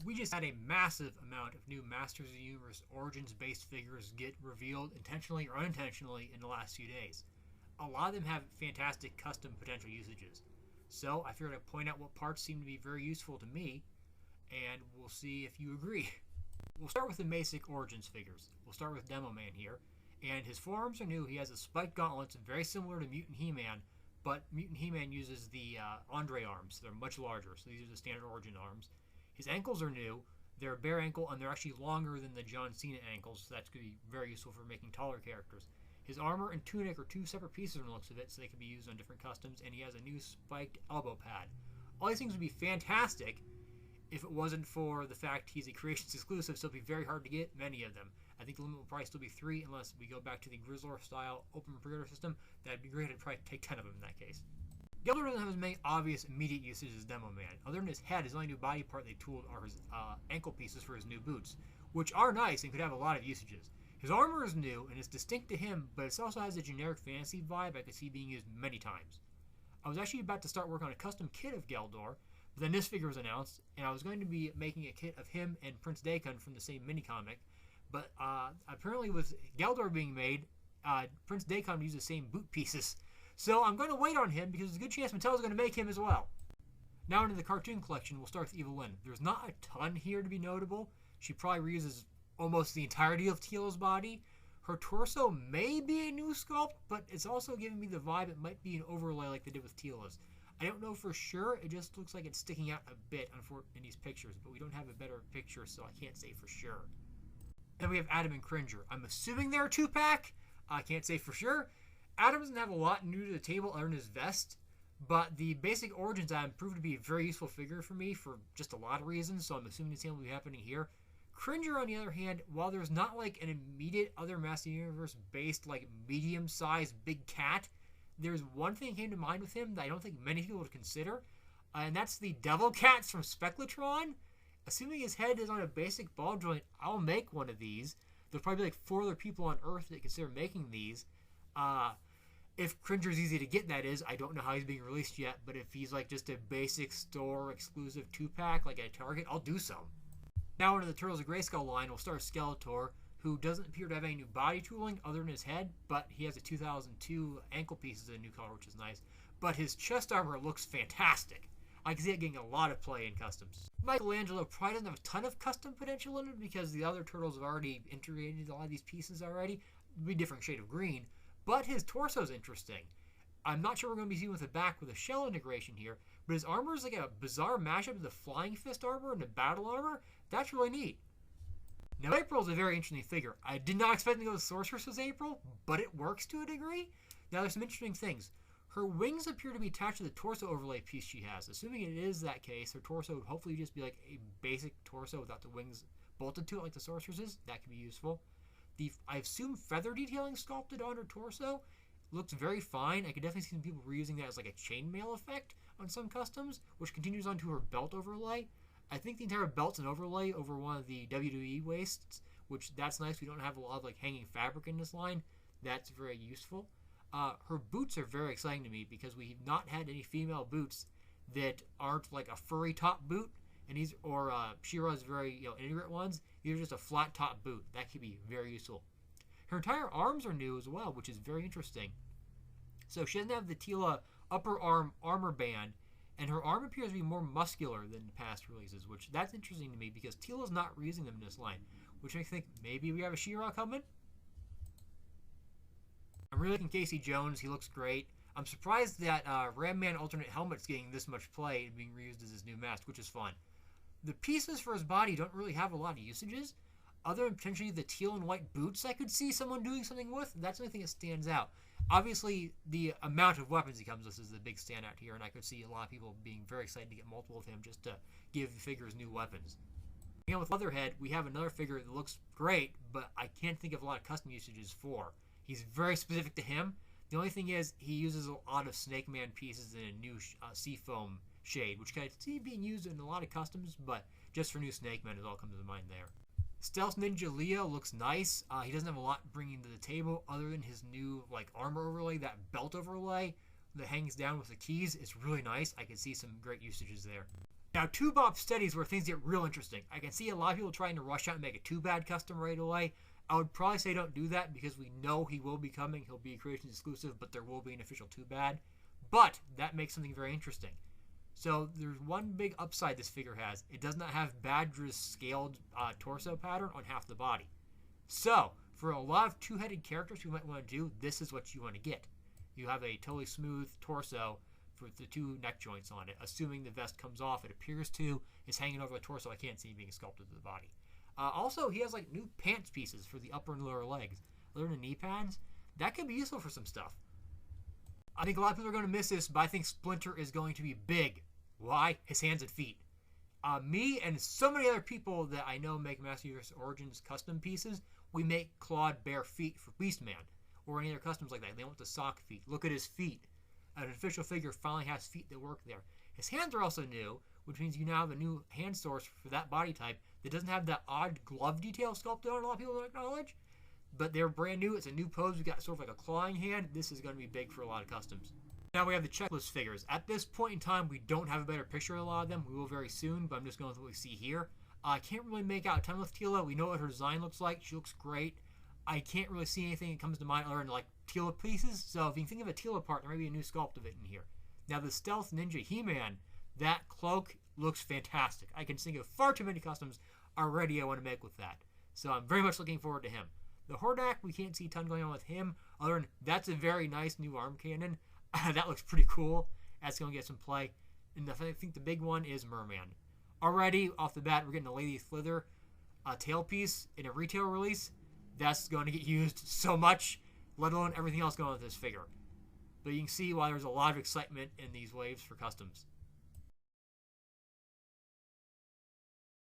We just had a massive amount of new Masters of the Universe Origins-based figures get revealed intentionally or unintentionally in the last few days. A lot of them have fantastic custom potential usages. So I figured I'd point out what parts seem to be very useful to me, and we'll see if you agree. We'll start with the basic Origins figures. We'll start with Demo Man here, and his forearms are new. He has a spiked gauntlets, very similar to Mutant He-Man, but Mutant He-Man uses the Andre arms. They're much larger, so these are the standard Origin arms. His ankles are new. They're bare ankle, and they're actually longer than the John Cena ankles, so that's going to be very useful for making taller characters. His armor and tunic are two separate pieces from the looks of it, so they can be used on different customs, and he has a new spiked elbow pad. All these things would be fantastic if it wasn't for the fact he's a Creations exclusive, so it'll be very hard to get many of them. I think the limit will probably still be 3 unless we go back to the Grizzlor style open pre-order system. That'd be great. I'd probably take 10 of them in that case. Gild doesn't have as many obvious immediate uses as Demo Man. Other than his head, his only new body part they tooled are his ankle pieces for his new boots, which are nice and could have a lot of usages. His armor is new and is distinct to him, but it also has a generic fantasy vibe I could see being used many times. I was actually about to start work on a custom kit of Geldor, but then this figure was announced, and I was going to be making a kit of him and Prince Daikon from the same mini-comic, but apparently with Geldor being made, Prince Daikon used the same boot pieces. So I'm going to wait on him because there's a good chance Mattel's going to make him as well. Now into the cartoon collection, we'll start with Evelyn. There's not a ton here to be notable. She probably reuses almost the entirety of Teela's body. Her torso may be a new sculpt, but it's also giving me the vibe it might be an overlay like they did with Teela's. I don't know for sure. It just looks like it's sticking out a bit in these pictures, but we don't have a better picture, so I can't say for sure. Then we have Adam and Cringer. I'm assuming they're a 2-pack. I can't say for sure. Adam doesn't have a lot new to the table other than his vest, but the basic Origins Adam proved to be a very useful figure for me for just a lot of reasons, so I'm assuming the same will be happening here. Cringer, on the other hand, while there's not like an immediate other Master Universe based like medium-sized big cat, there's one thing that came to mind with him that I don't think many people would consider, and that's the Devil Cats from Spectratron. Assuming his head is on a basic ball joint, I'll make one of these. There's probably like 4 other people on Earth that consider making these. If Cringer's easy to get, that is. I don't know how he's being released yet, but if he's like just a basic store exclusive 2-pack like at Target, I'll do some. Now into the Turtles of Grayskull line, we'll start with Skeletor, who doesn't appear to have any new body tooling other than his head, but he has a 2002 ankle pieces in a new color, which is nice. But his chest armor looks fantastic. I can see it getting a lot of play in customs. Michelangelo probably doesn't have a ton of custom potential in it because the other Turtles have already integrated a lot of these pieces already. It'll be a different shade of green. But his torso is interesting. I'm not sure we're going to be seeing with the back with a shell integration here, but his armor is like a bizarre mashup of the Flying Fist armor and the battle armor. That's really neat. Now, April is a very interesting figure. I did not expect to go with Sorceress as April, but it works to a degree. Now, there's some interesting things. Her wings appear to be attached to the torso overlay piece she has. Assuming it is that case, her torso would hopefully just be like a basic torso without the wings bolted to it like the Sorceress's. That could be useful. I assume feather detailing sculpted on her torso looks very fine. I could definitely see some people reusing that as like a chainmail effect on some customs, which continues onto her belt overlay. I think the entire belt's an overlay over one of the WWE waists, which that's nice. We don't have a lot of like hanging fabric in this line. That's very useful. Her boots are very exciting to me because we've not had any female boots that aren't like a furry top boot, and these or She-Ra's very integrate ones. These are just a flat top boot. That could be very useful. Her entire arms are new as well, which is very interesting. So she doesn't have the Teela upper arm armor band, and her arm appears to be more muscular than past releases, which that's interesting to me because Teela's not reusing them in this line, which makes me think maybe we have a She-Ra coming. I'm really liking Casey Jones. He looks great. I'm surprised that Ram Man alternate helmet's getting this much play and being reused as his new mask, which is fun. The pieces for his body don't really have a lot of usages, other than potentially the teal and white boots I could see someone doing something with. That's the only thing that stands out. Obviously, the amount of weapons he comes with is the big standout here, and I could see a lot of people being very excited to get multiple of him just to give the figures new weapons. Again, with Leatherhead, we have another figure that looks great, but I can't think of a lot of custom usages for. He's very specific to him. The only thing is, he uses a lot of Snake Man pieces in a new Seafoam shade, which I see being used in a lot of customs, but just for new Snake Man is all comes to mind there. Stealth Ninja Leo looks nice. He doesn't have a lot bringing to the table other than his new armor overlay, that belt overlay that hangs down with the keys. It's really nice. I can see some great usages there. Now, two Bop Steady is where things get real interesting. I can see a lot of people trying to rush out and make a 2-bad custom right away. I would probably say don't do that because we know he will be coming. He'll be a Creations exclusive, but there will be an official 2-bad. But that makes something very interesting. So there's one big upside this figure has. It does not have Badra's scaled torso pattern on half the body. So for a lot of two-headed characters you might want to do, this is what you want to get. You have a totally smooth torso for the 2 neck joints on it. Assuming the vest comes off, it appears to. It's hanging over the torso. I can't see it being sculpted to the body. Also, he has like new pants pieces for the upper and lower legs. Other than knee pads, that could be useful for some stuff. I think a lot of people are going to miss this, but I think Splinter is going to be big. Why? His hands and feet. Me and so many other people that I know make Master Universe Origins custom pieces, we make clawed bare feet for Beastman. Or any other customs like that. They want the sock feet. Look at his feet. An official figure finally has feet that work there. His hands are also new, which means you now have a new hand source for that body type that doesn't have that odd glove detail sculpted on a lot of people don't acknowledge. But they're brand new. It's a new pose. We got sort of like a clawing hand. This is going to be big for a lot of customs. Now we have the checklist figures. At this point in time, we don't have a better picture of a lot of them. We will very soon, but I'm just going with what we see here. I can't really make out a ton with Teela. We know what her design looks like. She looks great. I can't really see anything that comes to mind other than like Teela pieces. So if you can think of a Teela part, there may be a new sculpt of it in here. Now the Stealth Ninja He-Man, that cloak looks fantastic. I can think of far too many customs already I want to make with that. So I'm very much looking forward to him. The Hordak, we can't see a ton going on with him. Other than that's a very nice new arm cannon. That looks pretty cool. That's going to get some play. And I think the big one is Merman. Already, off the bat, we're getting a Lady Slither tailpiece in a retail release. That's going to get used so much, let alone everything else going on with this figure. But you can see why there's a lot of excitement in these waves for customs.